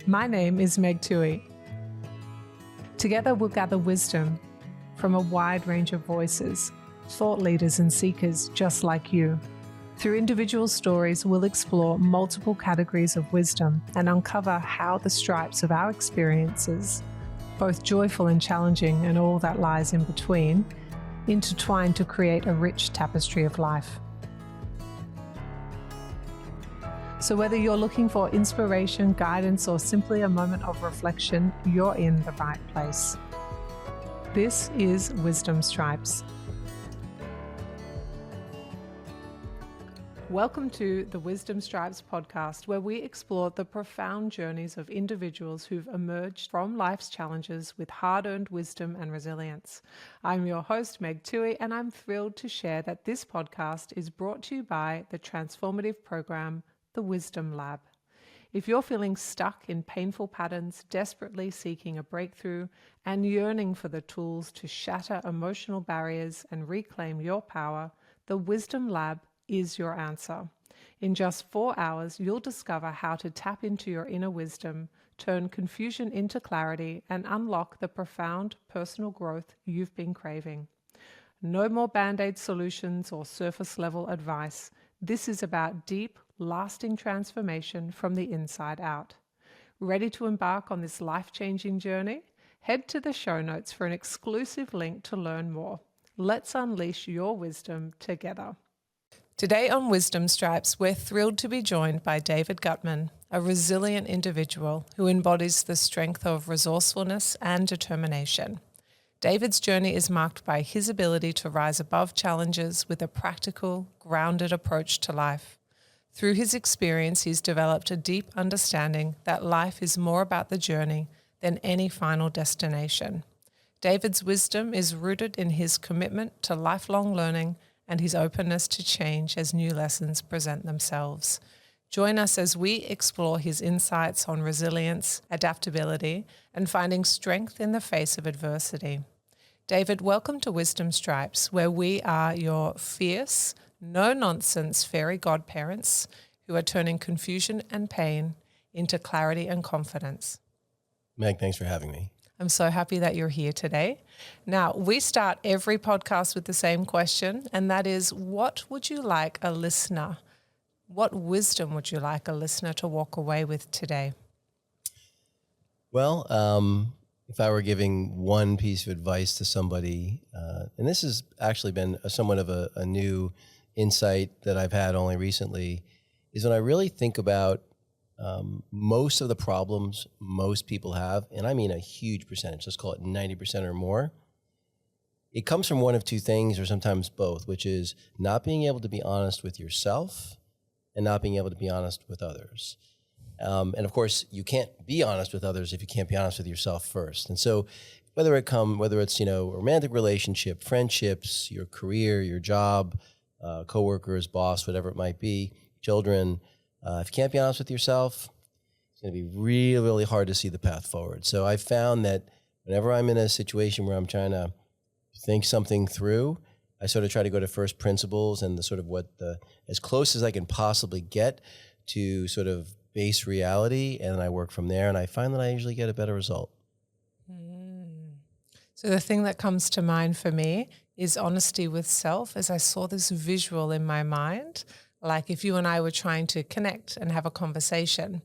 My name is Meg Tuohey. Together we'll gather wisdom from a wide range of voices, thought leaders and seekers just like you. Through individual stories, we'll explore multiple categories of wisdom and uncover how the stripes of our experiences, both joyful and challenging and all that lies in between, intertwine to create a rich tapestry of life. So whether you're looking for inspiration, guidance, or simply a moment of reflection, you're in the right place. This is Wisdom Stripes. Welcome to the Wisdom Stripes podcast, where we explore the profound journeys of individuals who've emerged from life's challenges with hard-earned wisdom and resilience. I'm your host, Meg Tuohey, and I'm thrilled to share that this podcast is brought to you by the transformative program, The Wisdom Lab. If you're feeling stuck in painful patterns, desperately seeking a breakthrough, and yearning for the tools to shatter emotional barriers and reclaim your power, the Wisdom Lab is your answer. In just 4 hours, you'll discover how to tap into your inner wisdom, turn confusion into clarity, and unlock the profound personal growth you've been craving. No more band-aid solutions or surface-level advice. This is about deep, lasting transformation from the inside out. Ready to embark on this life-changing journey? Head to the show notes for an exclusive link to learn more. Let's unleash your wisdom together. Today on Wisdom Stripes, we're thrilled to be joined by David Guttman, a resilient individual who embodies the strength of resourcefulness and determination. David's journey is marked by his ability to rise above challenges with a practical, grounded approach to life. Through his experience, he's developed a deep understanding that life is more about the journey than any final destination. David's wisdom is rooted in his commitment to lifelong learning and his openness to change as new lessons present themselves. Join us as we explore his insights on resilience, adaptability, and finding strength in the face of adversity. David, welcome to Wisdom Stripes, where we are your fierce, no-nonsense fairy godparents who are turning confusion and pain into clarity and confidence. Meg, thanks for having me. I'm so happy that you're here today. Now, we start every podcast with the same question, and that is, what wisdom would you like a listener to walk away with today? Well, if I were giving one piece of advice to somebody, and this has actually been somewhat of a new insight that I've had only recently, is when I really think about most of the problems most people have, and I mean a huge percentage, let's call it 90% or more, it comes from one of two things, or sometimes both, which is not being able to be honest with yourself and not being able to be honest with others. And of course, you can't be honest with others if you can't be honest with yourself first. And so whether it's, a romantic relationship, friendships, your career, your job, coworkers, boss, whatever it might be, children, if you can't be honest with yourself, it's going to be really, really hard to see the path forward. So I found that whenever I'm in a situation where I'm trying to think something through, I sort of try to go to first principles and as close as I can possibly get to sort of base reality, and then I work from there, and I find that I usually get a better result. So the thing that comes to mind for me is honesty with self, as I saw this visual in my mind. Like if you and I were trying to connect and have a conversation,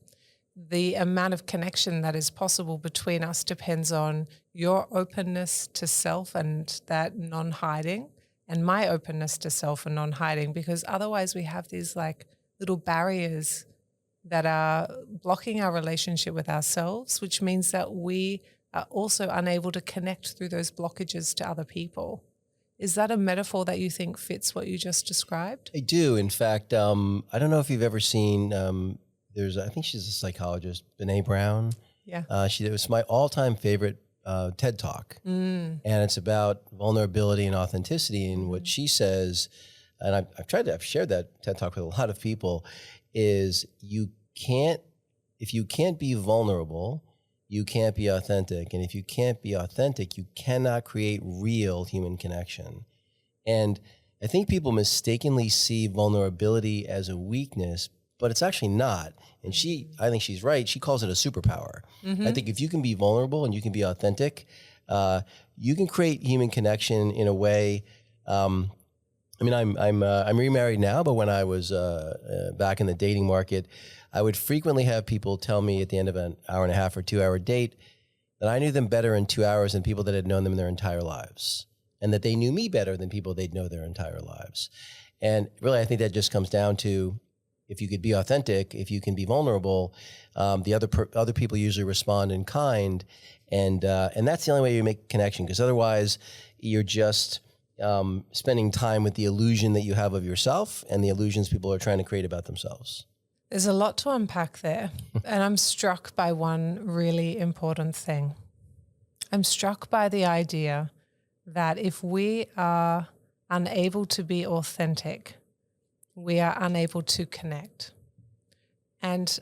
the amount of connection that is possible between us depends on your openness to self and that non-hiding, and my openness to self and non-hiding, because otherwise we have these like little barriers that are blocking our relationship with ourselves, which means that we are also unable to connect through those blockages to other people. Is that a metaphor that you think fits what you just described? I do. In fact, I don't know if you've ever seen, I think she's a psychologist, Brené Brown. Yeah. It was my all-time favorite TED Talk. And it's about vulnerability and authenticity. And what she says, and I've shared that TED Talk with a lot of people, is if you can't be vulnerable, you can't be authentic. And if you can't be authentic, you cannot create real human connection. And I think people mistakenly see vulnerability as a weakness, but it's actually not. And I think she's right. She calls it a superpower. I think if you can be vulnerable and you can be authentic, you can create human connection in a way. I'm remarried now, but when I was back in the dating market, I would frequently have people tell me at the end of an hour and a half or 2 hour date that I knew them better in 2 hours than people that had known them in their entire lives, and that they knew me better than people they'd know their entire lives. And really, I think that just comes down to, if you could be authentic, if you can be vulnerable, the other people usually respond in kind, and that's the only way you make connection. Because otherwise, you're just spending time with the illusion that you have of yourself and the illusions people are trying to create about themselves. There's a lot to unpack there, and I'm struck by one really important thing. I'm struck by the idea that if we are unable to be authentic, we are unable to connect. And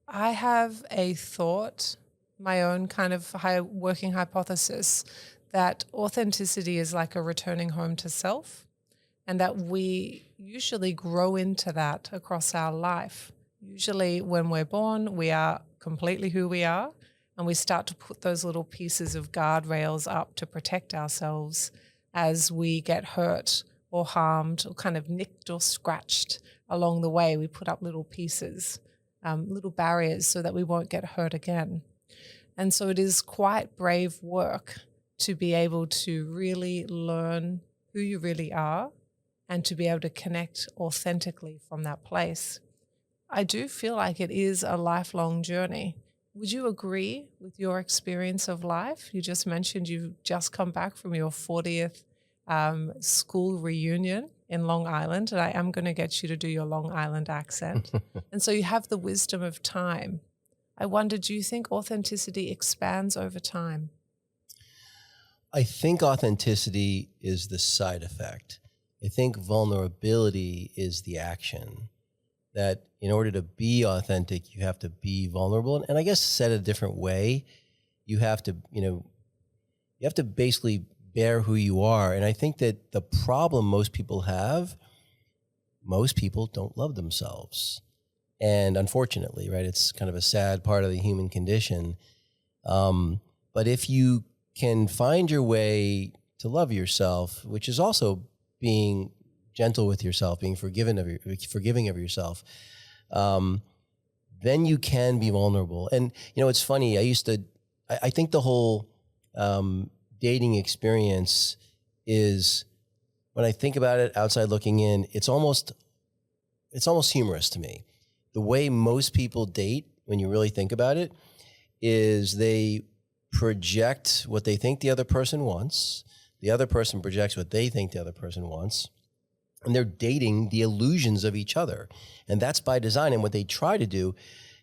I have a thought, my own kind of working hypothesis, that authenticity is like a returning home to self, and that we usually grow into that across our life. Usually when we're born, we are completely who we are, and we start to put those little pieces of guardrails up to protect ourselves as we get hurt or harmed or kind of nicked or scratched along the way. We put up little pieces, little barriers so that we won't get hurt again. And so it is quite brave work to be able to really learn who you really are and to be able to connect authentically from that place. I do feel like it is a lifelong journey. Would you agree with your experience of life? You just mentioned you've just come back from your 40th school reunion in Long Island, and I am going to get you to do your Long Island accent. And so you have the wisdom of time. I wonder, do you think authenticity expands over time? I think authenticity is the side effect. I think vulnerability is the action. That in order to be authentic, you have to be vulnerable. And I guess said a different way, you have to basically bear who you are. And I think that the problem most people don't love themselves. And unfortunately, right, it's kind of a sad part of the human condition. But if you can find your way to love yourself, which is also being gentle with yourself, being forgiving of yourself, then you can be vulnerable. And, it's funny. I think the whole dating experience is, when I think about it outside looking in, it's almost humorous to me. The way most people date, when you really think about it, is they project what they think the other person wants. The other person projects what they think the other person wants. And they're dating the illusions of each other. And that's by design. And what they try to do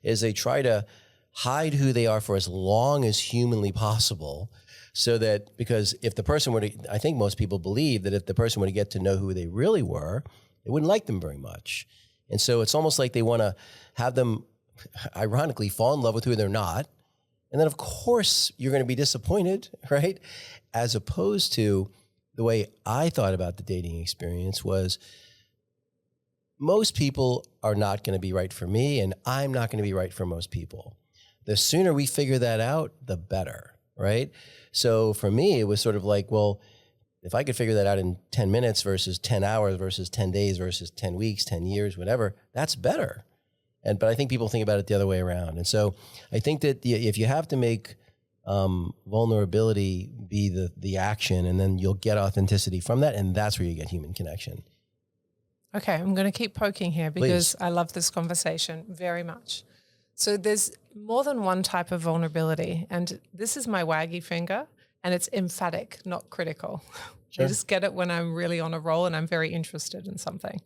is they try to hide who they are for as long as humanly possible. So that, because if the person were to, I think most people believe that if the person were to get to know who they really were, they wouldn't like them very much. And so it's almost like they want to have them, ironically, fall in love with who they're not. And then, of course, you're going to be disappointed, right? As opposed to the way I thought about the dating experience was, most people are not going to be right for me, and I'm not going to be right for most people. The sooner we figure that out, the better, right? So for me, it was sort of like, well, if I could figure that out in 10 minutes versus 10 hours versus 10 days versus 10 weeks, 10 years, whatever, that's better. But I think people think about it the other way around. And so I think that if you have to make vulnerability be the action, and then you'll get authenticity from that, and that's where you get human connection. Okay, I'm going to keep poking here because Please. I love this conversation very much. So there's more than one type of vulnerability, and this is my waggy finger, and it's emphatic, not critical. Sure. I just get it when I'm really on a roll and I'm very interested in something.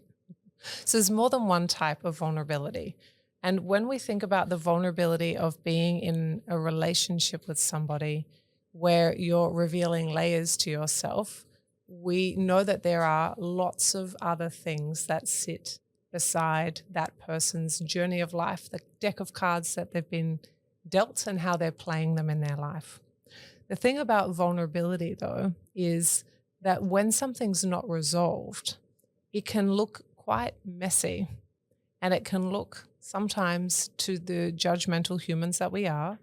So there's more than one type of vulnerability. And when we think about the vulnerability of being in a relationship with somebody where you're revealing layers to yourself, we know that there are lots of other things that sit beside that person's journey of life, the deck of cards that they've been dealt and how they're playing them in their life. The thing about vulnerability, though, is that when something's not resolved, it can look quite messy. And it can look sometimes, to the judgmental humans that we are,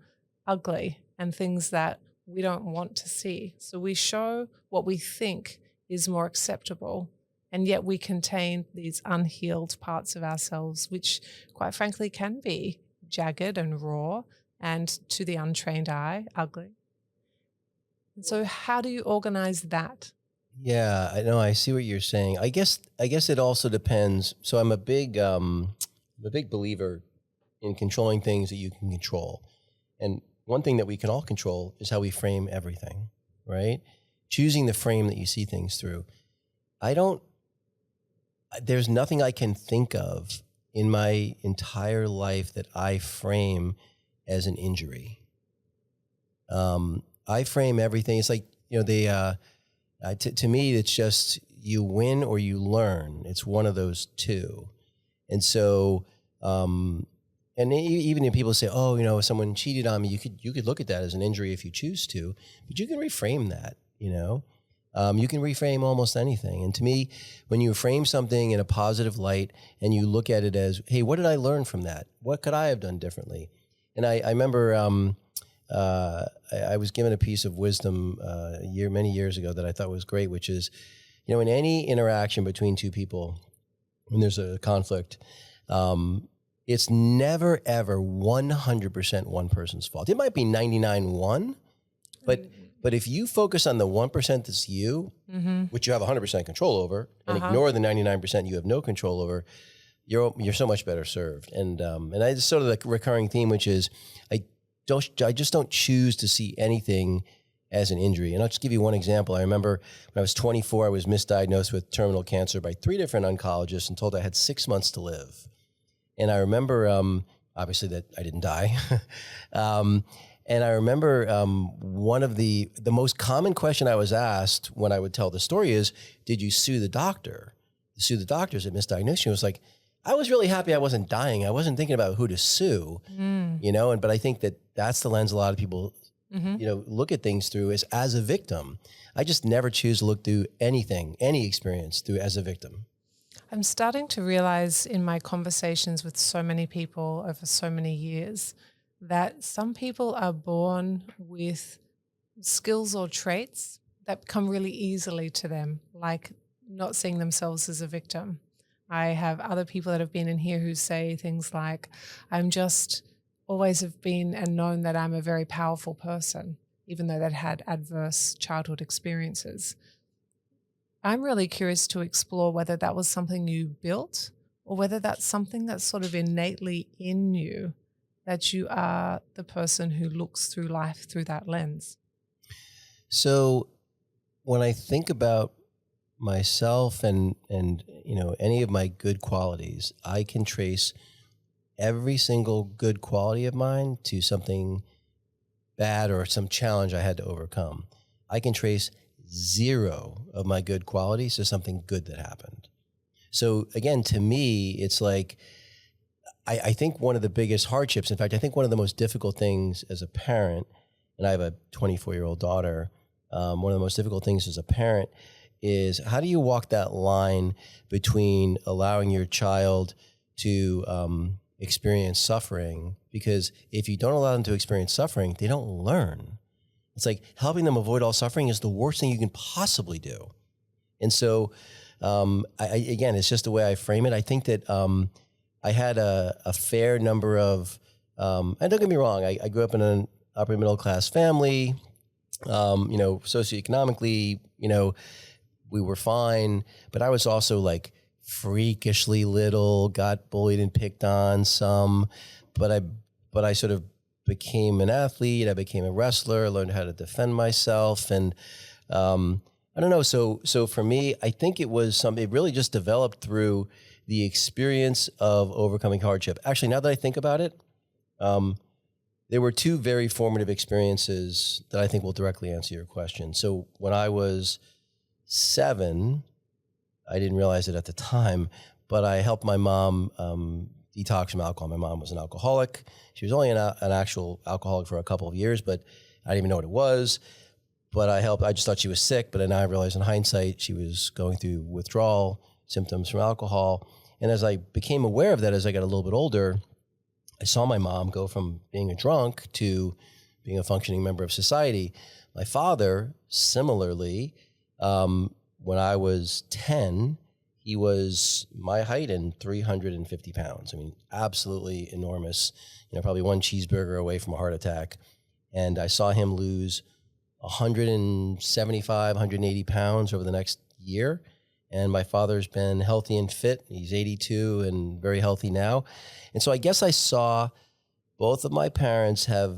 ugly and things that we don't want to see. So we show what we think is more acceptable, and yet we contain these unhealed parts of ourselves, which quite frankly can be jagged and raw and, to the untrained eye, ugly. And so how do you organize that? Yeah, I know. I see what you're saying. I guess it also depends. So I'm a big believer in controlling things that you can control. And one thing that we can all control is how we frame everything, right? Choosing the frame that you see things through. There's nothing I can think of in my entire life that I frame as an injury. I frame everything. It's like, to me, it's just you win or you learn. It's one of those two. And so, even if people say, oh, if someone cheated on me, you could look at that as an injury if you choose to, but you can reframe that, you can reframe almost anything. And to me, when you frame something in a positive light and you look at it as, hey, what did I learn from that? What could I have done differently? And I remember I was given a piece of wisdom many years ago that I thought was great, which is, in any interaction between two people, when there's a conflict, it's never, ever 100% one person's fault. It might be 99-1, but if you focus on the 1% that's you, which you have 100% control over, and ignore the 99% you have no control over, you're so much better served. And I just sort of the recurring theme, which is I just don't choose to see anything as an injury. And I'll just give you one example. I remember when I was 24, I was misdiagnosed with terminal cancer by 3 different oncologists and told I had 6 months to live. And I remember, obviously, that I didn't die. And I remember one of the most common question I was asked when I would tell the story is, did you sue the doctor? Sue the doctors that misdiagnosed you? It was like, I was really happy I wasn't dying. I wasn't thinking about who to sue, but I think that's the lens a lot of people, look at things through is as a victim. I just never choose to look through any experience through as a victim. I'm starting to realize in my conversations with so many people over so many years that some people are born with skills or traits that come really easily to them, like not seeing themselves as a victim. I have other people that have been in here who say things like, I'm just always have been and known that I'm a very powerful person, even though they'd had adverse childhood experiences. I'm really curious to explore whether that was something you built or whether that's something that's sort of innately in you, that you are the person who looks through life through that lens. So when I think about myself and any of my good qualities, I can trace every single good quality of mine to something bad or some challenge I had to overcome. I can trace 0 of my good qualities to something good that happened. So again, to me, it's like, I think one of the biggest hardships, in fact, I think one of the most difficult things as a parent, and I have a 24-year-old daughter, one of the most difficult things as a parent is how do you walk that line between allowing your child to experience suffering? Because if you don't allow them to experience suffering, they don't learn. It's like helping them avoid all suffering is the worst thing you can possibly do. And so, again, it's just the way I frame it. I think that I had a fair number of, and don't get me wrong, I grew up in an upper middle class family, socioeconomically, we were fine, but I was also like freakishly little, got bullied and picked on some, but I sort of became an athlete. I became a wrestler, learned how to defend myself. And I don't know. So for me, I think it really just developed through the experience of overcoming hardship. Actually, now that I think about it, there were 2 very formative experiences that I think will directly answer your question. So when I was 7, I didn't realize it at the time, but I helped my mom detox from alcohol. My mom was an alcoholic. She was only an actual alcoholic for a couple of years, but I didn't even know what it was. But I just thought she was sick, but then I realized in hindsight she was going through withdrawal symptoms from alcohol. And as I became aware of that, as I got a little bit older, I saw my mom go from being a drunk to being a functioning member of society. My father, similarly, when I was 10, he was my height and 350 pounds. I mean, absolutely enormous, probably one cheeseburger away from a heart attack. And I saw him lose 175, 180 pounds over the next year. And my father's been healthy and fit. He's 82 and very healthy now. And so I guess I saw both of my parents have,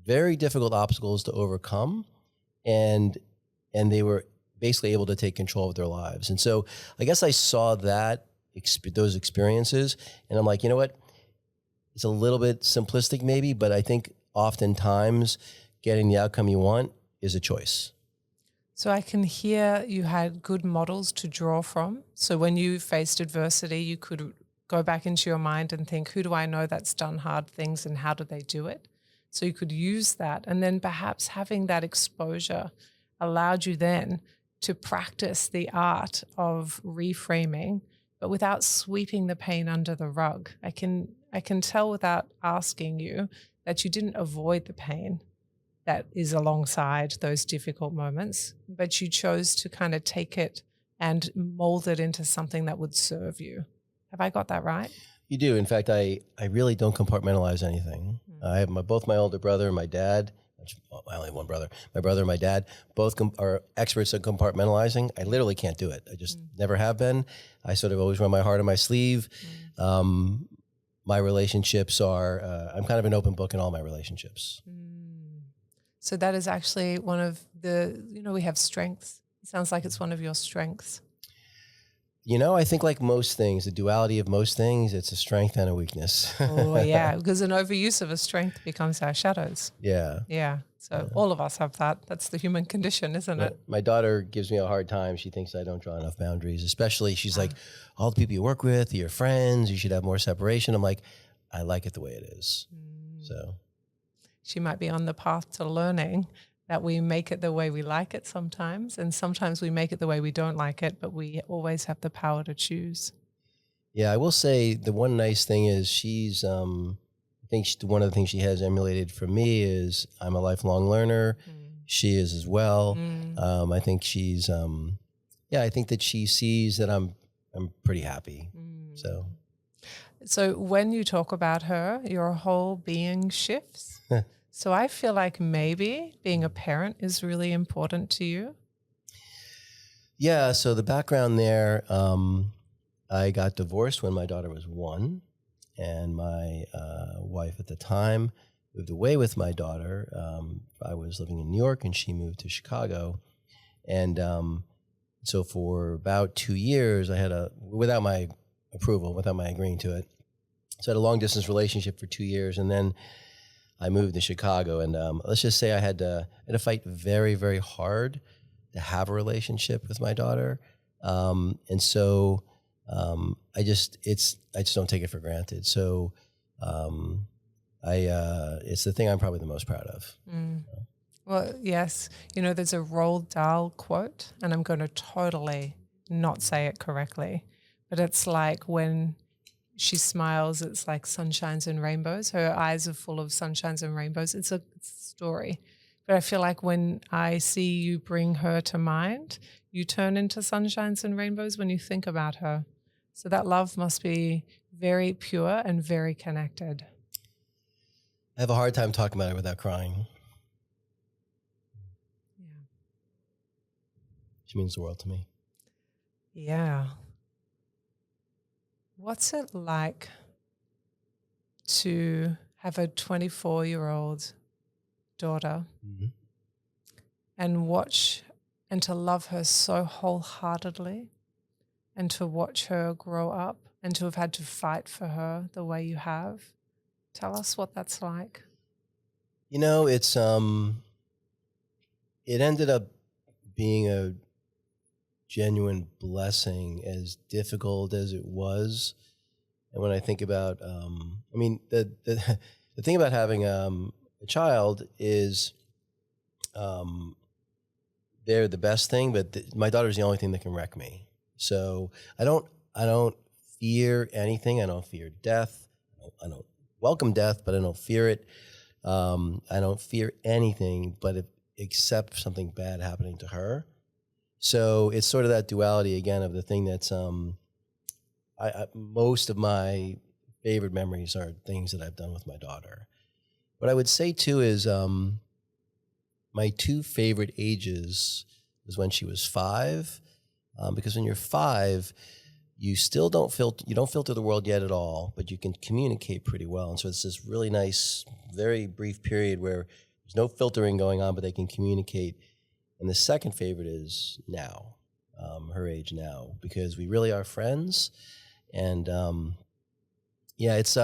very difficult obstacles to overcome. And they were basically able to take control of their lives. And so I guess I saw those experiences, and I'm like, you know what? It's a little bit simplistic maybe, but I think oftentimes getting the outcome you want is a choice. So I can hear you had good models to draw from. So when you faced adversity, you could go back into your mind and think, who do I know that's done hard things and how do they do it? So you could use that. And then perhaps having that exposure allowed you then to practice the art of reframing, but without sweeping the pain under the rug. I can tell without asking you that you didn't avoid the pain that is alongside those difficult moments, but you chose to kind of take it and mold it into something that would serve you. Have I got that right? You do. In fact, I really don't compartmentalize anything. I have both my older brother and my dad. I only have one brother. My brother and my dad both are experts at compartmentalizing. I literally can't do it. I just never have been. I sort of always run my heart on my sleeve. My relationships are, I'm kind of an open book in all my relationships. So that is actually one of the, we have strengths. It sounds like it's one of your strengths. I think like most things, the duality of most things, it's a strength and a weakness. Oh, yeah, because an overuse of a strength becomes our shadows. Yeah. Yeah. So all of us have that. That's the human condition, isn't it? My daughter gives me a hard time. She thinks I don't draw enough boundaries, especially she's like, all the people you work with, your friends, you should have more separation. I'm like, I like it the way it is. So she might be on the path to learning that we make it the way we like it sometimes, and sometimes we make it the way we don't like it, but we always have the power to choose. Yeah, I will say the one nice thing is she's, I think one of the things she has emulated from me is I'm a lifelong learner. She is as well. I think she's, I think that she sees that I'm pretty happy. So when you talk about her, your whole being shifts. So I feel like maybe being a parent is really important to you. Yeah. So the background there, I got divorced when my daughter was 1, and my wife at the time moved away with my daughter. I was living in New York and she moved to Chicago. And so for about 2 years, I had without my approval, without my agreeing to it. So I had a long distance relationship for 2 years, and then I moved to Chicago, and let's just say I had to fight very, very hard to have a relationship with my daughter, and so I just don't take it for granted. So it's the thing I'm probably the most proud of. Well, yes, there's a Roald Dahl quote, and I'm going to totally not say it correctly, but it's like when she smiles, it's like sunshines and rainbows. Her eyes are full of sunshines and rainbows. It's a story. But I feel like when I see you bring her to mind, you turn into sunshines and rainbows when you think about her. So that love must be very pure and very connected. I have a hard time talking about it without crying. Yeah. She means the world to me. Yeah. What's it like to have a 24-year-old daughter and watch and to love her so wholeheartedly and to watch her grow up and to have had to fight for her the way you have? Tell us what that's like. It's it ended up being a genuine blessing, as difficult as it was. And when I think about, the thing about having a child is they're the best thing, but my daughter's the only thing that can wreck me. So I don't fear anything. I don't fear death. I don't welcome death, but I don't fear it. I don't fear anything except something bad happening to her. So it's sort of that duality again of the thing that's most of my favorite memories are things that I've done with my daughter. What I would say too is my two favorite ages was when she was 5, because when you're 5, you still don't filter the world yet at all, but you can communicate pretty well. And so it's this really nice, very brief period where there's no filtering going on, but they can communicate. And the second favorite is now, her age now, because we really are friends. And it's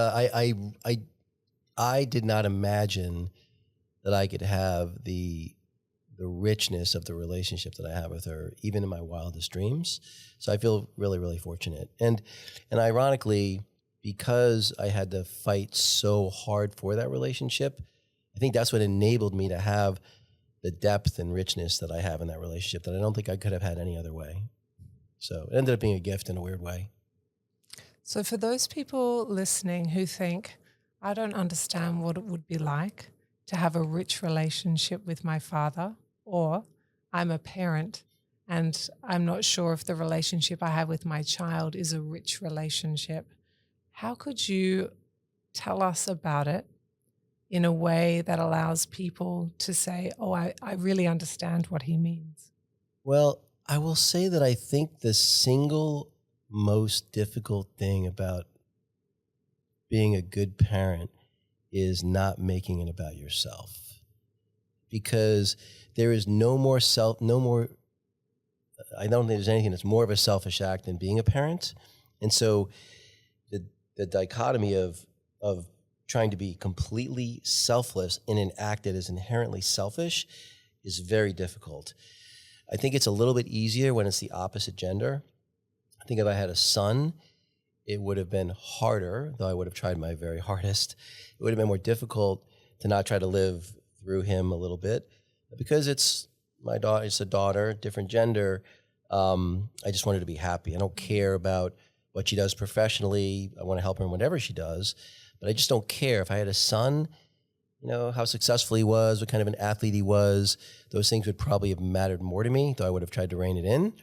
I did not imagine that I could have the richness of the relationship that I have with her, even in my wildest dreams. So I feel really, really fortunate. And ironically, because I had to fight so hard for that relationship, I think that's what enabled me to have the depth and richness that I have in that relationship that I don't think I could have had any other way. So it ended up being a gift in a weird way. So for those people listening who think, I don't understand what it would be like to have a rich relationship with my father, or I'm a parent and I'm not sure if the relationship I have with my child is a rich relationship, how could you tell us about it in a way that allows people to say, oh, I really understand what he means? Well, I will say that I think the single most difficult thing about being a good parent is not making it about yourself, because there is I don't think there's anything that's more of a selfish act than being a parent. And so the dichotomy of trying to be completely selfless in an act that is inherently selfish is very difficult. I think it's a little bit easier when it's the opposite gender. I think if I had a son, it would have been harder, though I would have tried my very hardest. It would have been more difficult to not try to live through him a little bit, because it's my daughter, it's a daughter, different gender. I just want her to be happy. I don't care about what she does professionally. I want to help her in whatever she does, but I just don't care. If I had a son, how successful he was, what kind of an athlete he was, those things would probably have mattered more to me, though I would have tried to rein it in.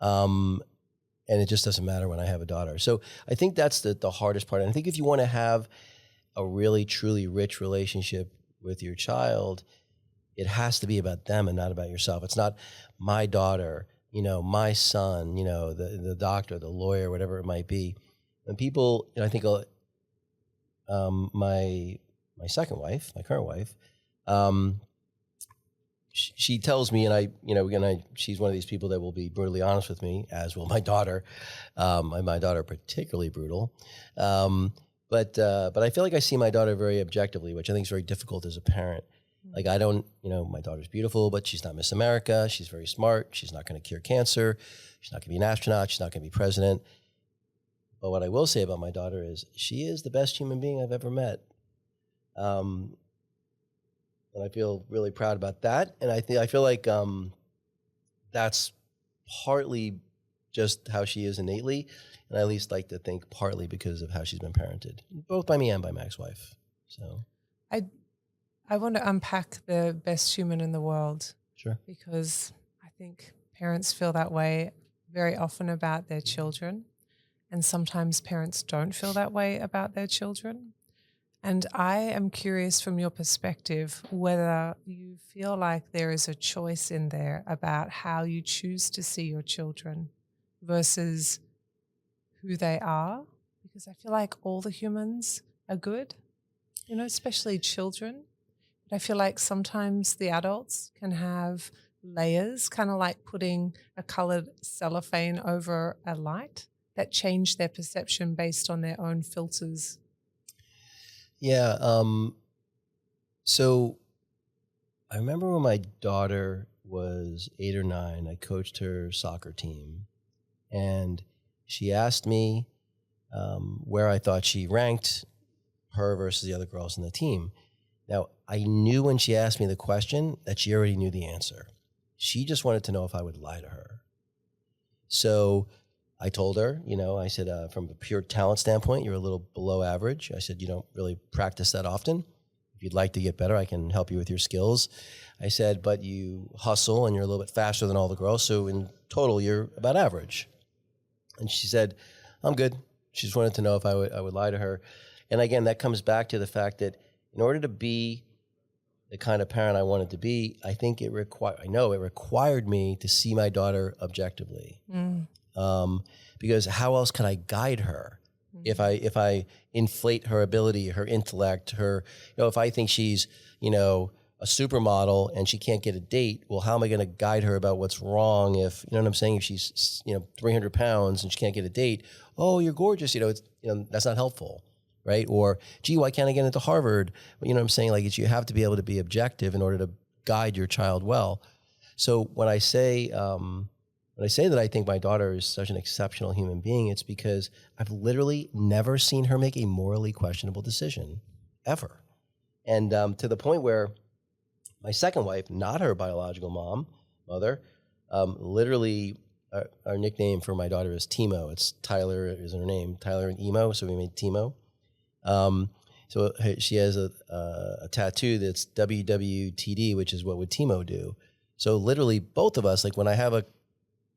And it just doesn't matter when I have a daughter. So I think that's the hardest part. And I think if you want to have a really, truly rich relationship with your child, it has to be about them and not about yourself. It's not my daughter, my son, the doctor, the lawyer, whatever it might be. And people, I think my second wife, my current wife, she tells me, and she's one of these people that will be brutally honest with me, as will my daughter. My daughter particularly brutal. But I feel like I see my daughter very objectively, which I think is very difficult as a parent. Like I don't, my daughter's beautiful, but she's not Miss America. She's very smart. She's not going to cure cancer. She's not going to be an astronaut. She's not going to be president. But what I will say about my daughter is she is the best human being I've ever met. And I feel really proud about that. And I feel like that's partly just how she is innately, and I at least like to think partly because of how she's been parented, both by me and by my ex-wife. So I want to unpack the best human in the world. Sure. Because I think parents feel that way very often about their children, and sometimes parents don't feel that way about their children. And I am curious from your perspective whether you feel like there is a choice in there about how you choose to see your children versus who they are, because I feel like all the humans are good, especially children. But I feel like sometimes the adults can have layers, kind of like putting a colored cellophane over a light, that change their perception based on their own filters. Yeah. So I remember when my daughter was 8 or 9, I coached her soccer team, and she asked me where I thought she ranked her versus the other girls in the team. Now, I knew when she asked me the question that she already knew the answer. She just wanted to know if I would lie to her. So I told her, I said, from a pure talent standpoint, you're a little below average. I said, you don't really practice that often. If you'd like to get better, I can help you with your skills. I said, but you hustle and you're a little bit faster than all the girls. So in total, you're about average. And she said, I'm good. She just wanted to know if I would lie to her. And again, that comes back to the fact that in order to be the kind of parent I wanted to be, I think it required me to see my daughter objectively. Because how else can I guide her? If I inflate her ability, her intellect, her, if I think she's, a supermodel and she can't get a date, well, how am I going to guide her about what's wrong? If, you know what I'm saying? If she's, 300 pounds and she can't get a date, oh, you're gorgeous. That's not helpful. Right? Or, gee, why can't I get into Harvard? You know what I'm saying? Like, you have to be able to be objective in order to guide your child well. So when I say that I think my daughter is such an exceptional human being, it's because I've literally never seen her make a morally questionable decision, ever. And to the point where my second wife, not her biological mother, literally our nickname for my daughter is Timo. It's Tyler is her name, Tyler and Emo, so we made Timo. So she has a tattoo that's WWTD, which is what would Timo do. So literally both of us, like when I have a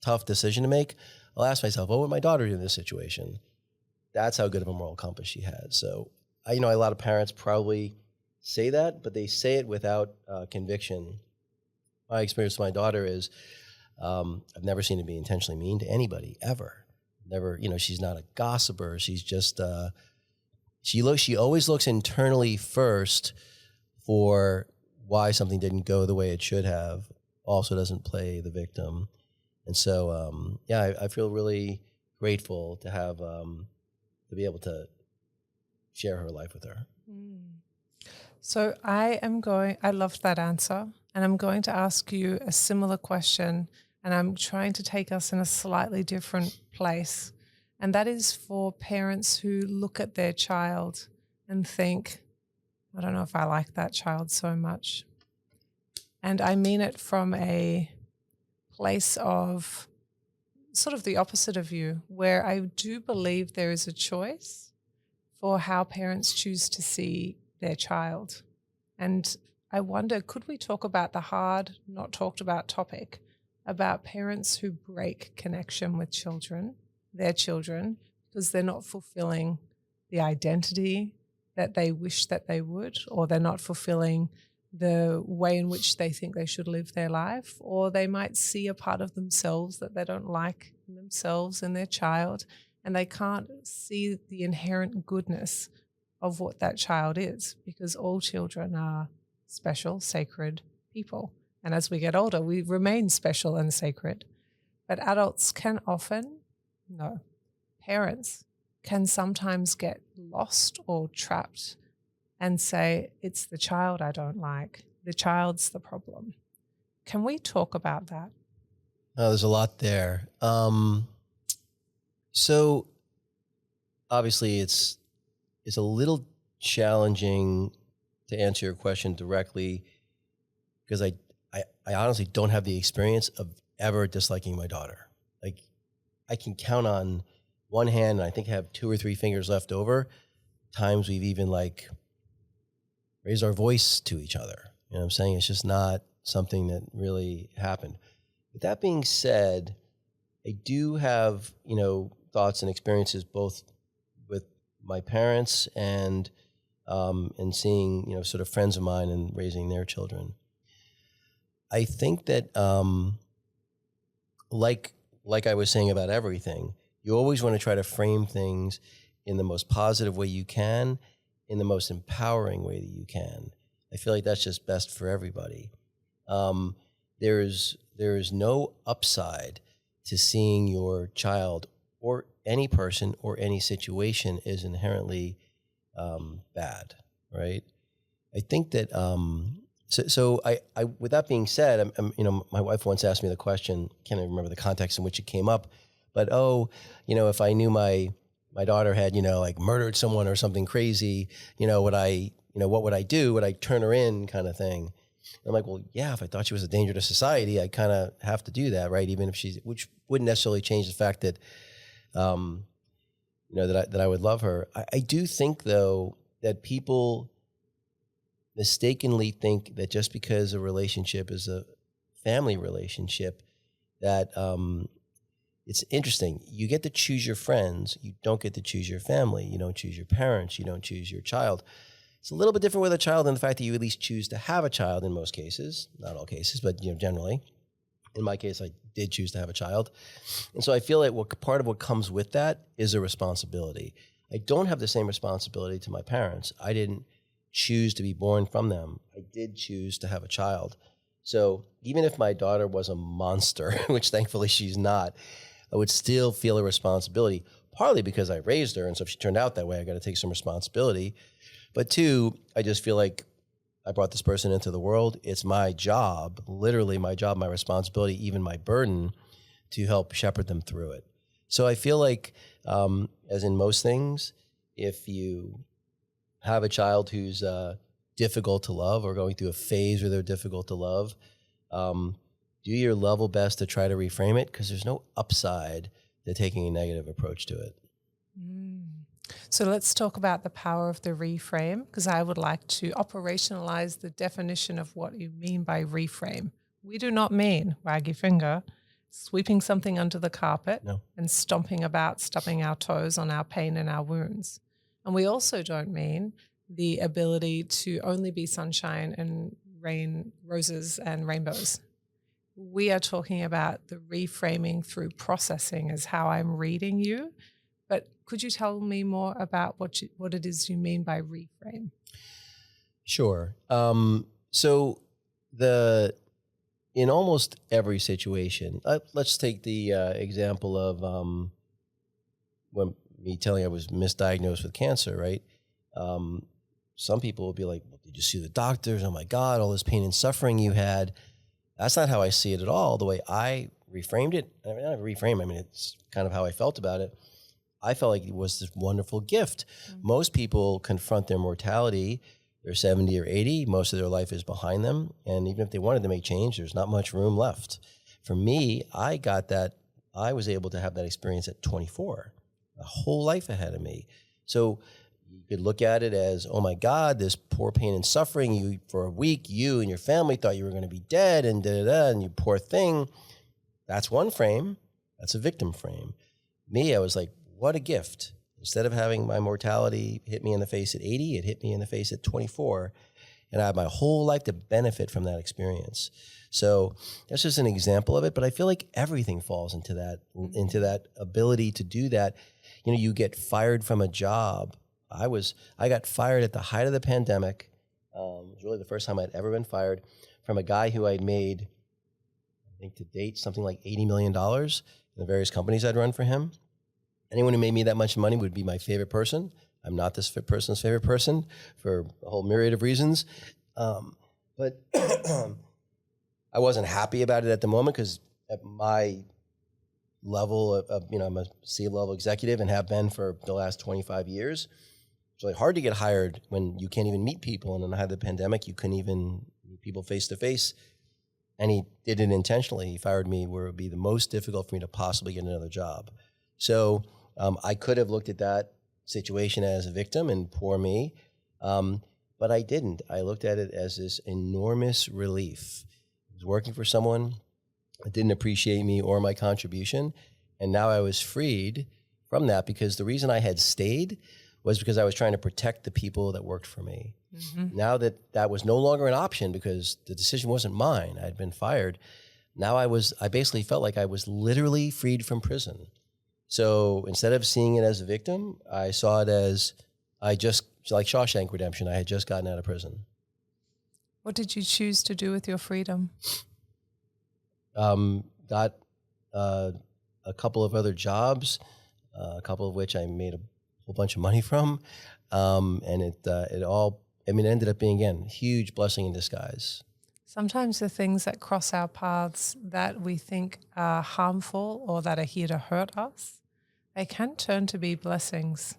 tough decision to make, I'll ask myself, what would my daughter do in this situation? That's how good of a moral compass she has. So a lot of parents probably say that, but they say it without conviction. My experience with my daughter is I've never seen her be intentionally mean to anybody, ever. Never, she's not a gossiper. She's just, she always looks internally first for why something didn't go the way it should have. Also doesn't play the victim. And so, I feel really grateful to have, to be able to share her life with her. So I loved that answer, and I'm going to ask you a similar question, and I'm trying to take us in a slightly different place. And that is for parents who look at their child and think, I don't know if I like that child so much. And I mean it from a place of sort of the opposite of you, where I do believe there is a choice for how parents choose to see their child. And I wonder, could we talk about the hard, not talked about topic about parents who break connection with their children, because they're not fulfilling the identity that they wish that they would, or they're not fulfilling the way in which they think they should live their life, or they might see a part of themselves that they don't like in themselves and their child, and they can't see the inherent goodness of what that child is, because all children are special, sacred people. And as we get older, we remain special and sacred. But adults can parents can sometimes get lost or trapped and say, it's the child I don't like. The child's the problem. Can we talk about that? Oh, there's a lot there. So obviously it's a little challenging to answer your question directly, because I honestly don't have the experience of ever disliking my daughter. Like, I can count on one hand, and I think I have 2 or 3 fingers left over, times we've even raised our voice to each other. You know what I'm saying? It's just not something that really happened. With that being said, I do have, thoughts and experiences both with my parents and seeing, sort of friends of mine and raising their children. I think that, like I was saying about everything, you always want to try to frame things in the most positive way you can, in the most empowering way that you can. I feel like that's just best for everybody. There is no upside to seeing your child or any person or any situation is inherently bad, right? I think that so I with that being said, my wife once asked me the question, can't even remember the context in which it came up, but if I knew my daughter had murdered someone or something crazy, what would I do? Would I turn her in, kind of thing? And I'm like, well, yeah, if I thought she was a danger to society, I kind of have to do that, right? Even if which wouldn't necessarily change the fact that that I would love her. I do think, though, that people mistakenly think that just because a relationship is a family relationship, that it's interesting. You get to choose your friends. You don't get to choose your family. You don't choose your parents. You don't choose your child. It's a little bit different with a child in the fact that you at least choose to have a child in most cases, not all cases, but generally. In my case, I did choose to have a child. And so I feel like part of what comes with that is a responsibility. I don't have the same responsibility to my parents. I didn't choose to be born from them. I did choose to have a child. So even if my daughter was a monster, which thankfully she's not, I would still feel a responsibility, partly because I raised her. And so if she turned out that way, I got to take some responsibility. But two, I just feel like I brought this person into the world. It's my job, literally my job, my responsibility, even my burden, to help shepherd them through it. So I feel like, as in most things, if you have a child who's difficult to love or going through a phase where they're difficult to love, do your level best to try to reframe it, because there's no upside to taking a negative approach to it. So let's talk about the power of the reframe, because I would like to operationalize the definition of what you mean by reframe. We do not mean waggy finger, sweeping something under the carpet and stomping about, stubbing our toes on our pain and our wounds. And we also don't mean the ability to only be sunshine and rain, roses and rainbows. We are talking about the reframing through processing is how I'm reading you. But could you tell me more about what it is you mean by reframe? Sure. So in almost every situation, let's take the example of when me telling I was misdiagnosed with cancer, right? Some people will be like, well, did you see the doctors? Oh my God, all this pain and suffering you had. That's not how I see it at all. The way I reframed it, I mean, not reframe, I mean, it's kind of how I felt about it. I felt like it was this wonderful gift. Mm-hmm. Most people confront their mortality. They're 70 or 80. Most of their life is behind them. And even if they wanted to make change, there's not much room left. For me, I was able to have that experience at 24, a whole life ahead of me. So you could look at it as, oh my God, this poor pain and suffering. You, for a week, you and your family thought you were going to be dead and and you poor thing. That's one frame. That's a victim frame. Me, I was like, what a gift. Instead of having my mortality hit me in the face at 80, it hit me in the face at 24. And I had my whole life to benefit from that experience. So that's just an example of it. But I feel like everything falls into that ability to do that. You get fired from a job. I got fired at the height of the pandemic. It was really the first time I'd ever been fired from a guy who I'd made, I think to date, something like $80 million in the various companies I'd run for him. Anyone who made me that much money would be my favorite person. I'm not this person's favorite person for a whole myriad of reasons. But I wasn't happy about it at the moment, because at my level of I'm a C-level executive and have been for the last 25 years. It's really hard to get hired when you can't even meet people. And in the height of the pandemic, you couldn't even meet people face to face. And he did it intentionally. He fired me where it would be the most difficult for me to possibly get another job. So I could have looked at that situation as a victim and poor me, but I didn't. I looked at it as this enormous relief. I was working for someone that didn't appreciate me or my contribution, and now I was freed from that, because the reason I had stayed was because I was trying to protect the people that worked for me. Mm-hmm. Now that was no longer an option because the decision wasn't mine. I had been fired. Now I basically felt like I was literally freed from prison. So instead of seeing it as a victim, I saw it as like Shawshank Redemption. I had just gotten out of prison. What did you choose to do with your freedom? Got a couple of other jobs, a couple of which I made a whole bunch of money from. And it ended up being, again, a huge blessing in disguise. Sometimes the things that cross our paths that we think are harmful or that are here to hurt us, they can turn to be blessings.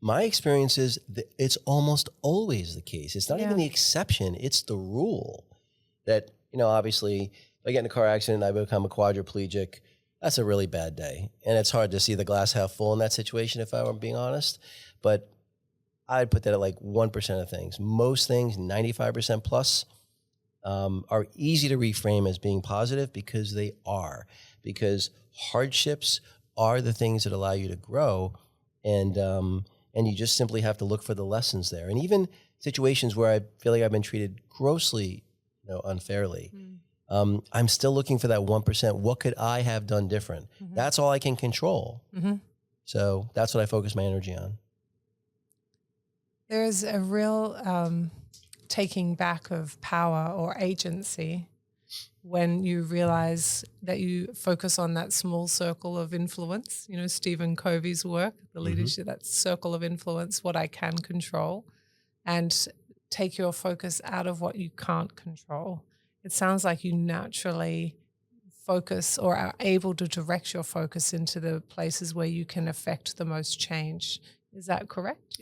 My experience is that it's almost always the case. It's not even the exception. It's the rule that, obviously, if I get in a car accident, I become a quadriplegic. that's a really bad day. And it's hard to see the glass half full in that situation, if I were being honest. But I'd put that at like 1% of things. Most things, 95% plus, are easy to reframe as being positive because they are. Because hardships are the things that allow you to grow. And you just simply have to look for the lessons there. And even situations where I feel like I've been treated grossly, unfairly, I'm still looking for that 1%. What could I have done different? Mm-hmm. That's all I can control. Mm-hmm. So that's what I focus my energy on. There is a real taking back of power or agency when you realize that you focus on that small circle of influence. Stephen Covey's work, the leadership, that circle of influence, what I can control, and take your focus out of what you can't control. It sounds like you naturally focus or are able to direct your focus into the places where you can affect the most change. Is that correct?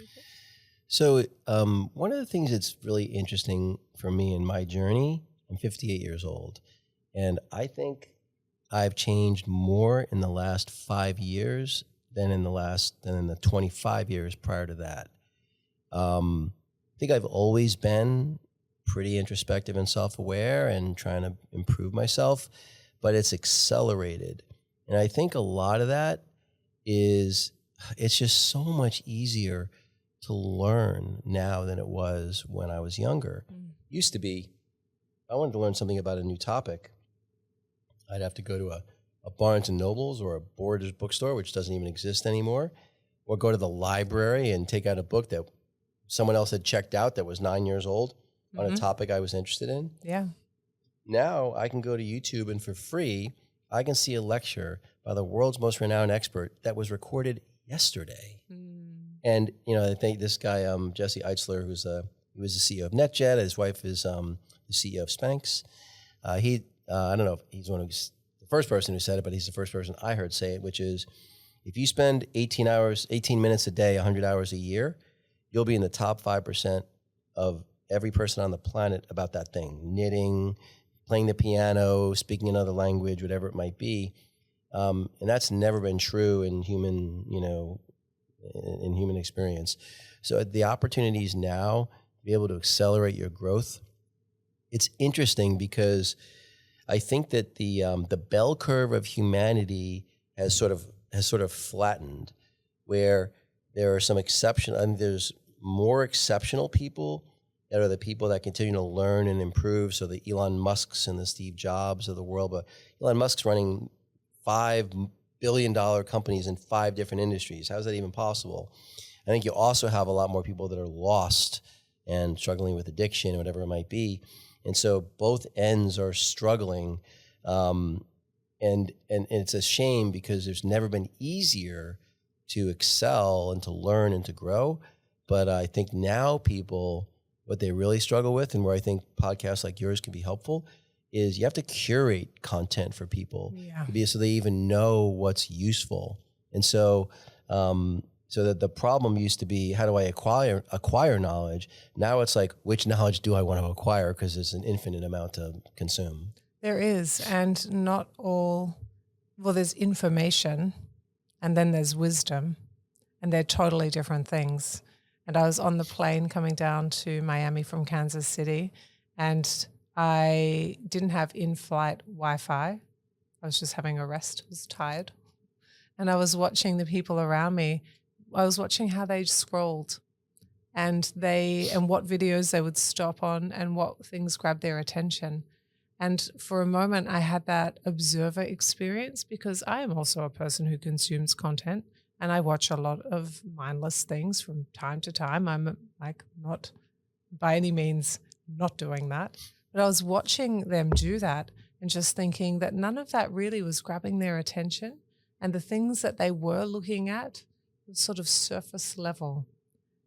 So one of the things that's really interesting for me in my journey, I'm 58 years old, and I think I've changed more in the last 5 years than in the 25 years prior to that. I think I've always been pretty introspective and self-aware and trying to improve myself, but it's accelerated. And I think a lot of that is it's just so much easier to learn now than it was when I was younger. Used to be, I wanted to learn something about a new topic, I'd have to go to a Barnes & Nobles or a Borders bookstore, which doesn't even exist anymore, or go to the library and take out a book that someone else had checked out that was 9 years old on a topic I was interested in. Yeah. Now I can go to YouTube and for free, I can see a lecture by the world's most renowned expert that was recorded yesterday. And, I think this guy, Jesse Eitzler, he was the CEO of NetJet. His wife is the CEO of Spanx. I don't know if he's the first person who said it, but he's the first person I heard say it, which is if you spend 18 minutes a day, 100 hours a year, you'll be in the top 5% of every person on the planet about that thing, knitting, playing the piano, speaking another language, whatever it might be. And that's never been true in human, in human experience. So the opportunities now to be able to accelerate your growth, it's interesting because I think that the bell curve of humanity has sort of flattened, where there are some there's more exceptional people that are the people that continue to learn and improve. So the Elon Musks and the Steve Jobs of the world, but Elon Musk's running $5 billion companies in 5 different industries. How is that even possible? I think you also have a lot more people that are lost and struggling with addiction, whatever it might be. And so both ends are struggling. And it's a shame because there's never been easier to excel and to learn and to grow. But I think now people, what they really struggle with, and where I think podcasts like yours can be helpful, is you have to curate content for people so they even know what's useful. And so so that the problem used to be, how do I acquire knowledge? Now it's like, which knowledge do I want to acquire? Because there's an infinite amount to consume. There is, and not all, there's information and then there's wisdom, and they're totally different things. And I was on the plane coming down to Miami from Kansas City, and I didn't have in-flight Wi-Fi. I was just having a rest. I was tired. And I was watching the people around me. I was watching how they scrolled and what videos they would stop on and what things grabbed their attention. And for a moment, I had that observer experience because I am also a person who consumes content and I watch a lot of mindless things from time to time. I'm not by any means not doing that. But I was watching them do that and just thinking that none of that really was grabbing their attention. And the things that they were looking at was sort of surface level.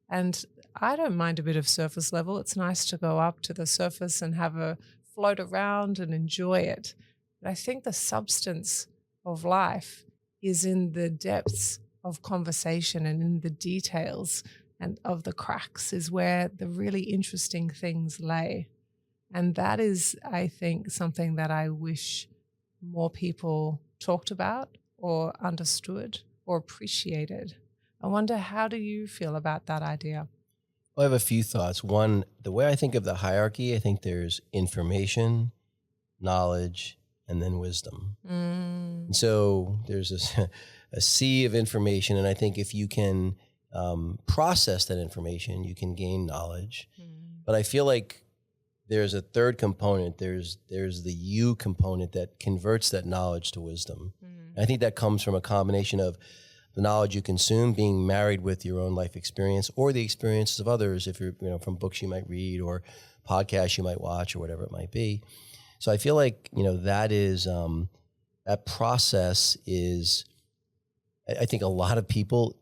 And I don't mind a bit of surface level. It's nice to go up to the surface and have a float around and enjoy it. But I think the substance of life is in the depths of conversation and in the details and of the cracks is where the really interesting things lay. And that is, I think, something that I wish more people talked about or understood or appreciated. I wonder, how do you feel about that idea? I have a few thoughts. One, the way I think of the hierarchy, I think there's information, knowledge, and then wisdom. And so there's a sea of information, and I think if you can process that information, you can gain knowledge. But I feel like there's a third component. There's the you component that converts that knowledge to wisdom. And I think that comes from a combination of the knowledge you consume, being married with your own life experience or the experiences of others, if you're, from books you might read or podcasts you might watch or whatever it might be. So I feel like, that is, that process is, I think a lot of people,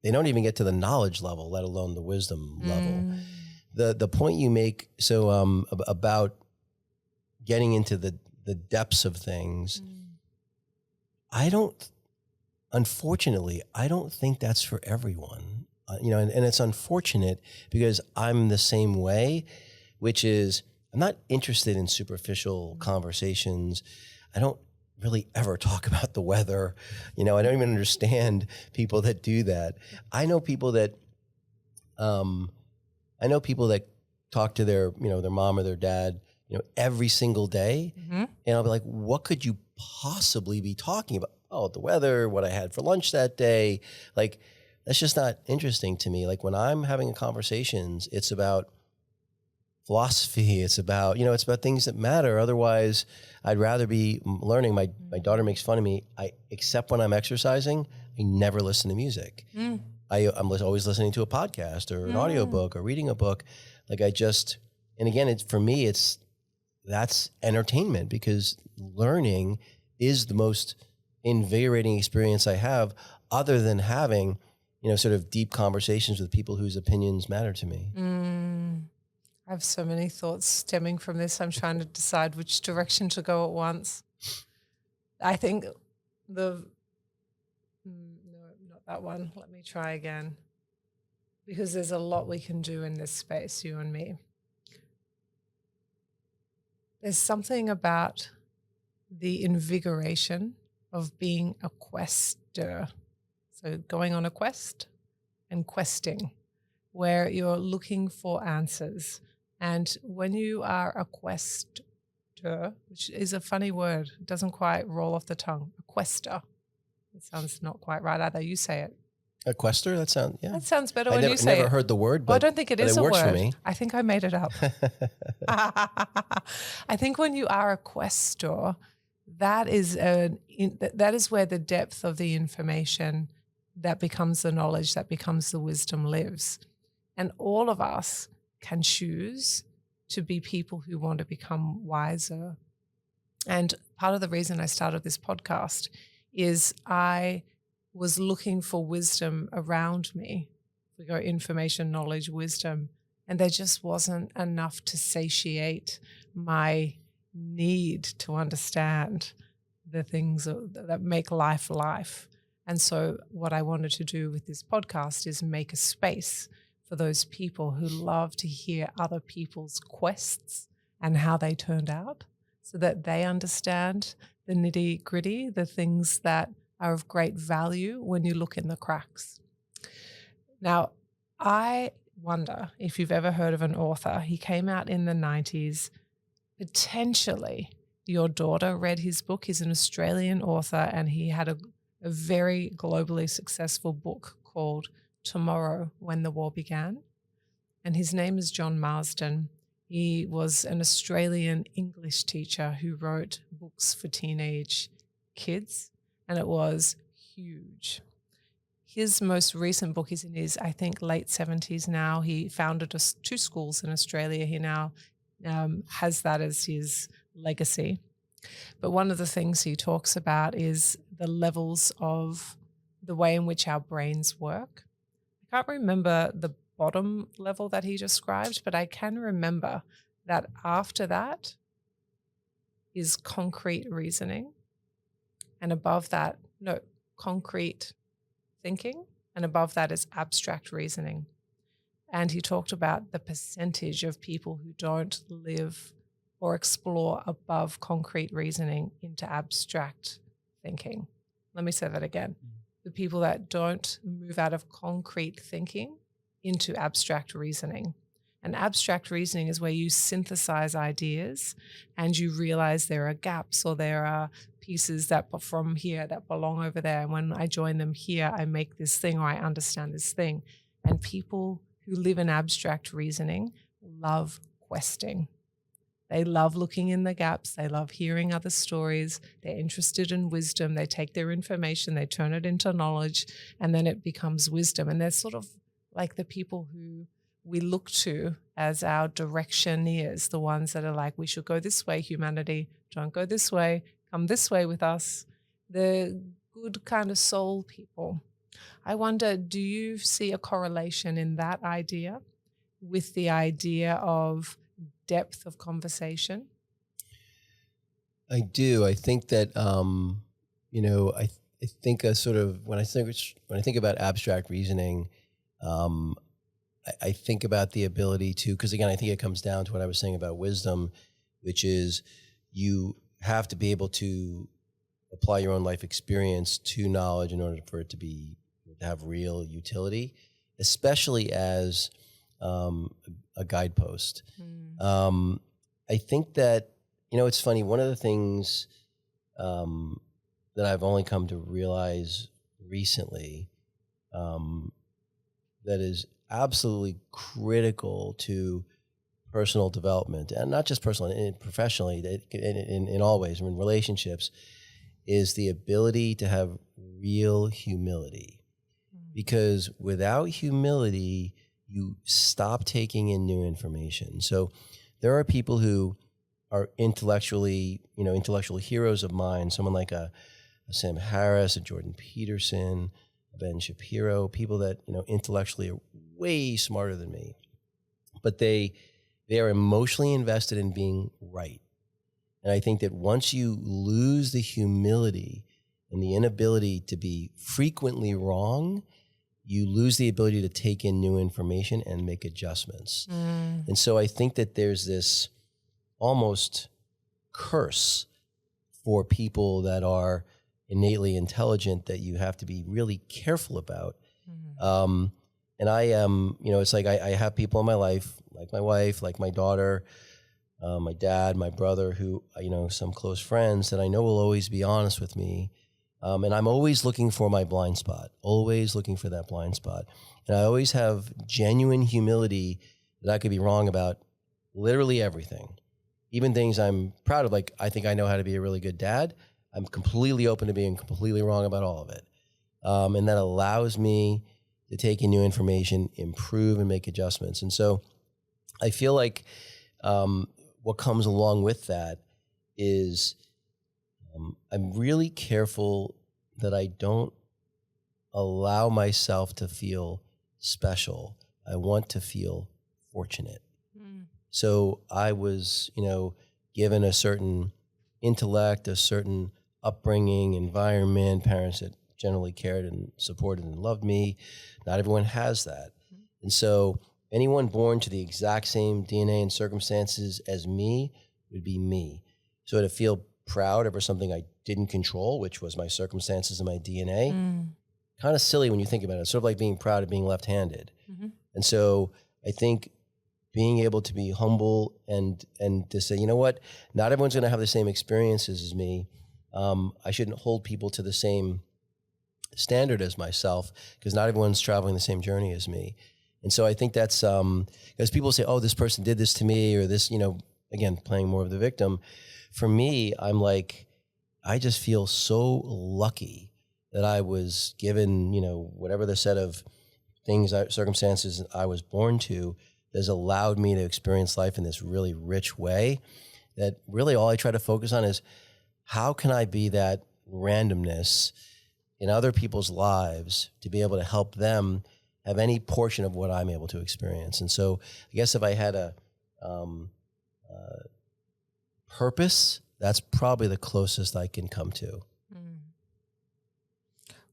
they don't even get to the knowledge level, let alone the wisdom level. The point you make, about getting into the depths of things, unfortunately, I don't think that's for everyone, and it's unfortunate because I'm the same way, which is I'm not interested in superficial conversations. I don't really ever talk about the weather. I don't even understand people that do that. I know people that talk to their, their mom or their dad, every single day. And I'll be like, what could you possibly be talking about? Oh, the weather, what I had for lunch that day. Like, that's just not interesting to me. Like, when I'm having conversations, it's about philosophy. It's about, it's about things that matter. Otherwise, I'd rather be learning. My daughter makes fun of me. Except when I'm exercising, I never listen to music. I'm always listening to a podcast or an audiobook or reading a book. Like, and again, for me, that's entertainment, because learning is the most invigorating experience I have, other than having, sort of deep conversations with people whose opinions matter to me. I have so many thoughts stemming from this. I'm trying to decide which direction to go at once. I think no, not that one. Let me try again. Because there's a lot we can do in this space, you and me. There's something about the invigoration of being a quester. So going on a quest and questing, where you're looking for answers. And when you are a quester, which is a funny word, it doesn't quite roll off the tongue, a quester. It sounds not quite right either. You say it. A quester? That sounds better when you say it. I never heard the word, but I don't think it is a word. Works for me. I think I made it up. I think when you are a questor, that is where the depth of the information that becomes the knowledge, that becomes the wisdom lives. And all of us can choose to be people who want to become wiser. And part of the reason I started this podcast is I was looking for wisdom around me. We go information, knowledge, wisdom, and there just wasn't enough to satiate my need to understand the things that make life. And so what I wanted to do with this podcast is make a space for those people who love to hear other people's quests and how they turned out, so that they understand the nitty-gritty, the things that are of great value when you look in the cracks. Now, I wonder if you've ever heard of an author. He came out in the 90s. Potentially your daughter read his book. He's an Australian author, and he had a very globally successful book called Tomorrow, When the War Began. And his name is John Marsden. He was an Australian English teacher who wrote books for teenage kids, and it was huge. His most recent book is in his, I think, late 70s now. He founded 2 schools in Australia. He now has that as his legacy. But one of the things he talks about is the levels of the way in which our brains work. I can't remember the bottom level that he described, but I can remember that after that is concrete reasoning. And above that, concrete thinking. And above that is abstract reasoning. And he talked about the percentage of people who don't live or explore above concrete reasoning into abstract thinking. Let me say that again. The people that don't move out of concrete thinking into abstract reasoning. And abstract reasoning is where you synthesize ideas and you realize there are gaps or there are pieces that from here that belong over there. And when I join them here, I make this thing or I understand this thing. And people who live in abstract reasoning love questing. They love looking in the gaps. They love hearing other stories. They're interested in wisdom. They take their information, they turn it into knowledge, and then it becomes wisdom. And they're sort of like the people who we look to as our directioneers, the ones that are like, we should go this way, humanity. Don't go this way. Come this way with us. The good kind of soul people. I wonder, do you see a correlation in that idea with the idea of depth of conversation? I do. I think that I think a sort of when I think about abstract reasoning, I think about the ability to, because again, I think it comes down to what I was saying about wisdom, which is you have to be able to apply your own life experience to knowledge in order for it to have real utility, especially as a guidepost. I think that, it's funny. One of the things that I've only come to realize recently that is absolutely critical to personal development, and not just personal, and professionally, in all ways, in relationships, is the ability to have real humility. Because without humility, you stop taking in new information. So there are people who are intellectual heroes of mine, someone like a Sam Harris, a Jordan Peterson, a Ben Shapiro, people that, intellectually are way smarter than me. But they are emotionally invested in being right. And I think that once you lose the humility and the inability to be frequently wrong, you lose the ability to take in new information and make adjustments. And so I think that there's this almost curse for people that are innately intelligent that you have to be really careful about. And I am, it's like I have people in my life, like my wife, like my daughter, my dad, my brother, who, some close friends that I know will always be honest with me. And I'm always looking for my blind spot, always looking for that blind spot. And I always have genuine humility that I could be wrong about literally everything. Even things I'm proud of, like I think I know how to be a really good dad. I'm completely open to being completely wrong about all of it. And that allows me to take in new information, improve, and make adjustments. And so I feel like what comes along with that is I'm really careful that I don't allow myself to feel special. I want to feel fortunate. So I was, given a certain intellect, a certain upbringing, environment, parents that generally cared and supported and loved me. Not everyone has that. And so anyone born to the exact same DNA and circumstances as me would be me. So to feel proud over something I didn't control, which was my circumstances and my DNA, kind of silly when you think about it. It's sort of like being proud of being left-handed. And so I think being able to be humble and to say, you know what, not everyone's going to have the same experiences as me. I shouldn't hold people to the same standard as myself because not everyone's traveling the same journey as me. And so I think that's because people say, oh, this person did this to me, or this, again, playing more of the victim. For me, I'm like, I just feel so lucky that I was given, whatever the set of things, circumstances I was born to, has allowed me to experience life in this really rich way, that really all I try to focus on is how can I be that randomness in other people's lives to be able to help them have any portion of what I'm able to experience. And so I guess if I had a purpose, that's probably the closest I can come to.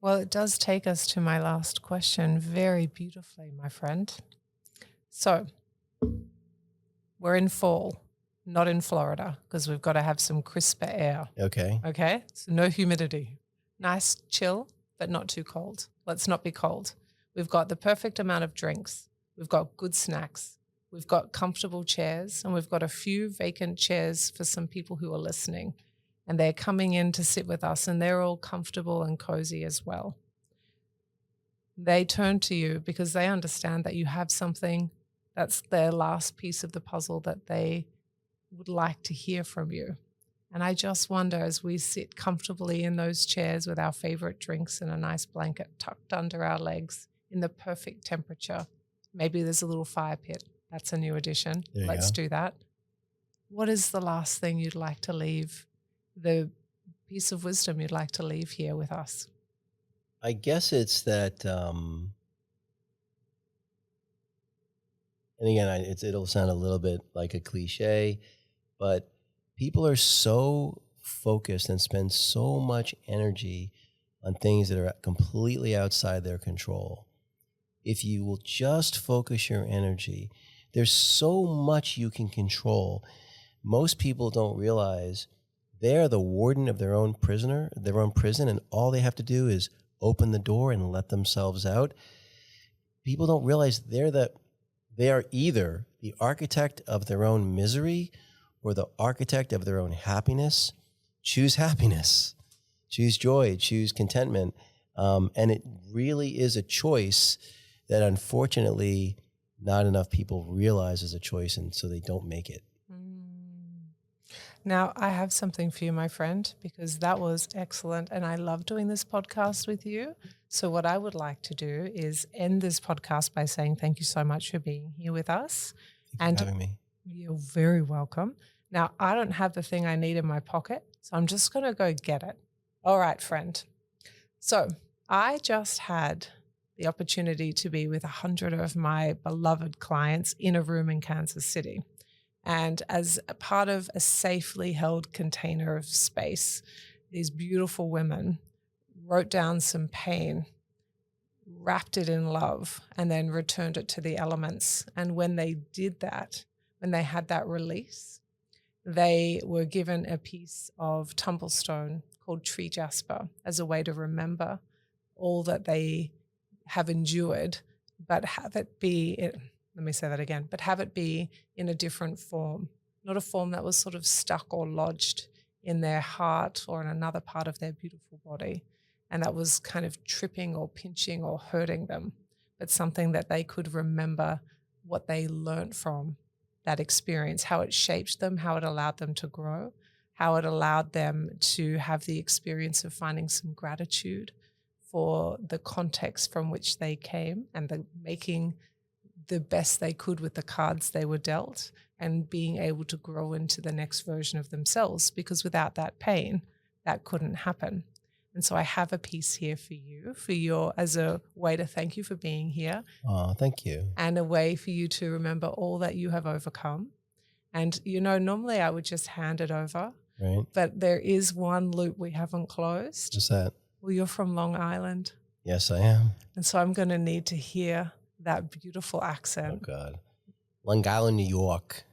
Well, it does take us to my last question very beautifully, my friend. So we're in fall. not in Florida, because we've got to have some crisper air. Okay. Okay? So no humidity. Nice chill, but not too cold. Let's not be cold. We've got the perfect amount of drinks. We've got good snacks. We've got comfortable chairs, and we've got a few vacant chairs for some people who are listening. And they're coming in to sit with us, and they're all comfortable and cozy as well. They turn to you because they understand that you have something that's their last piece of the puzzle that they would like to hear from you. And I just wonder, as we sit comfortably in those chairs with our favorite drinks and a nice blanket tucked under our legs in the perfect temperature, maybe there's a little fire pit. That's a new addition. Let's do that. What is the last thing you'd like to leave, the piece of wisdom you'd like to leave here with us? I guess it's that, and again, it'll sound a little bit like a cliche, but people are so focused and spend so much energy on things that are completely outside their control. If you will just focus your energy, there's so much you can control. Most people don't realize they're the warden of their own prison, and all they have to do is open the door and let themselves out. People don't realize they are either the architect of their own misery or the architect of their own happiness. Choose happiness, choose joy, choose contentment. And it really is a choice that unfortunately not enough people realize is a choice, and so they don't make it. Now, I have something for you, my friend, because that was excellent, and I love doing this podcast with you. So what I would like to do is end this podcast by saying thank you so much for being here with us. Thank you for having me. You're very welcome. Now, I don't have the thing I need in my pocket, so I'm just going to go get it. All right, friend. So I just had the opportunity to be with 100 of my beloved clients in a room in Kansas City. And as a part of a safely held container of space, these beautiful women wrote down some pain, wrapped it in love, and then returned it to the elements. And when they did that, when they had that release, they were given a piece of tumblestone called tree jasper as a way to remember all that they have endured, but have it be, let me say that again, but have it be in a different form, not a form that was sort of stuck or lodged in their heart or in another part of their beautiful body, and that was kind of tripping or pinching or hurting them, but something that they could remember what they learned from that experience, how it shaped them, how it allowed them to grow, how it allowed them to have the experience of finding some gratitude for the context from which they came and the making the best they could with the cards they were dealt and being able to grow into the next version of themselves, because without that pain, that couldn't happen. And so I have a piece here for you, as a way to thank you for being here. Oh, thank you. And a way for you to remember all that you have overcome. And, normally I would just hand it over. Right. But there is one loop we haven't closed. What's that? Well, you're from Long Island. Yes, I am. And so I'm going to need to hear that beautiful accent. Oh, God. Long Island, New York.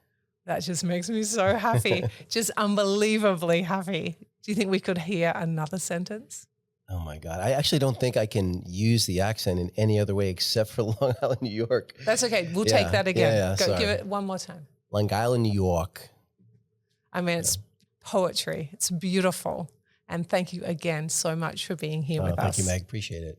That just makes me so happy. Just unbelievably happy. Do you think we could hear another sentence? Oh, my God. I actually don't think I can use the accent in any other way except for Long Island, New York. That's okay. We'll take that again. Yeah, Go, give it one more time. Long Island, New York. I mean, it's poetry. It's beautiful. And thank you again so much for being here with us. Thank you, Meg. Appreciate it.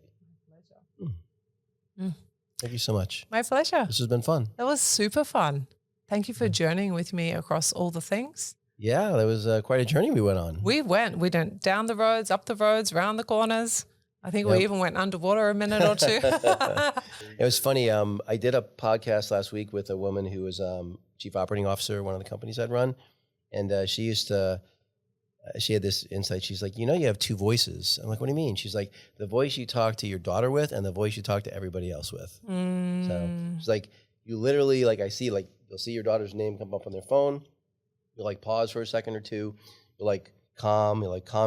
My pleasure. Thank you so much. My pleasure. This has been fun. That was super fun. Thank you for journeying with me across all the things. Yeah, that was quite a journey we went on. We went down the roads, up the roads, round the corners. I think we even went underwater a minute or two. It was funny. I did a podcast last week with a woman who was chief operating officer of one of the companies I'd run. And she had this insight. She's like, you have two voices. I'm like, what do you mean? She's like, the voice you talk to your daughter with and the voice you talk to everybody else with. So she's like, you literally, I see, you'll see your daughter's name come up on their phone. You'll pause for a second or two. You'll calm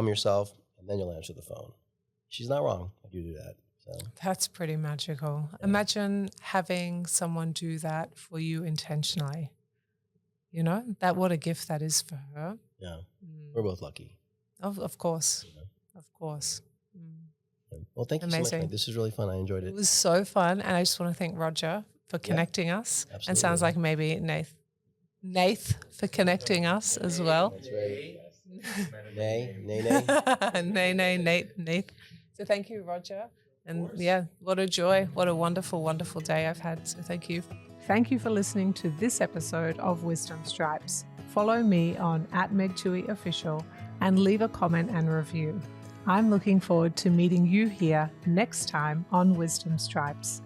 yourself, and then you'll answer the phone. She's not wrong. I do that. So that's pretty magical. Yeah. Imagine having someone do that for you intentionally. You know, that what a gift that is for her. Yeah. We're both lucky. Of course. Of course. Well, thank you so much, Meg. This was really fun. I enjoyed it. It was so fun. And I just want to thank Roger for connecting us. Absolutely. And sounds like maybe Nath for connecting us as well. That's right. Nay. Nath. So thank you, Roger. And yeah, what a joy. What a wonderful, wonderful day I've had. So thank you. Thank you for listening to this episode of Wisdom Stripes. Follow me on @Meg Tuohey Official and leave a comment and review. I'm looking forward to meeting you here next time on Wisdom Stripes.